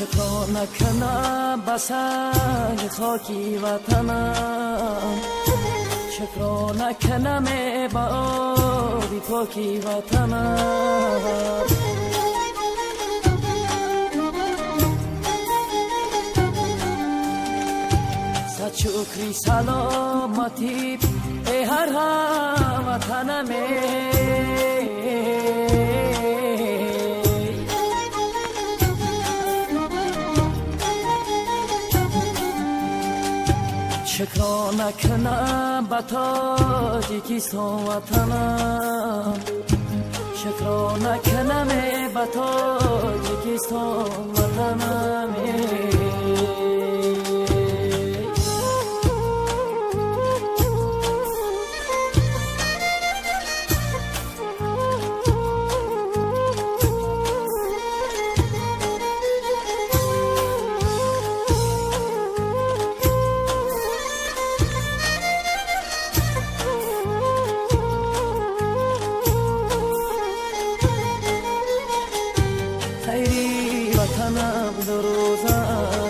شکار نکنم بسنگ خاکی وطنم، شکار نکنم با آبی پاکی وطنم. صد شکری سلامتی ای هر هموطنم. شکار نکنم با تاجیکستان وطنم، شکار نکنم با تاجیکستان وطنم. وطنم دو روزه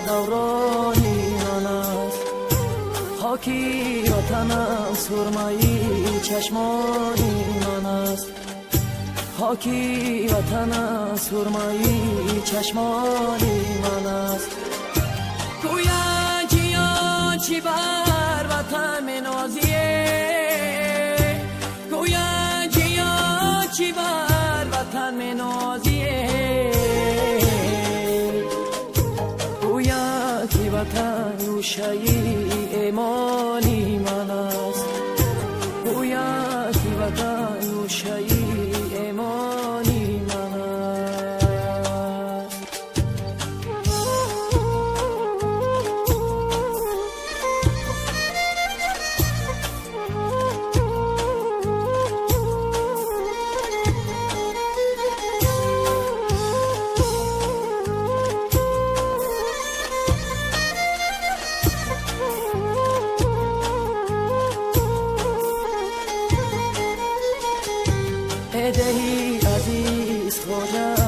دورانی من است، خاکی وطنم سرمایی چشمانی من است، خاکی وطنم سرمایی چشمانی من است. گویا جیان چی بر وطن منازیه، گویا جیان چی بر وطن منازیه، وطن نوشایی ایمانی من است، گویا که وطن نوشایی ایمانی من است. دهی عزیز خدا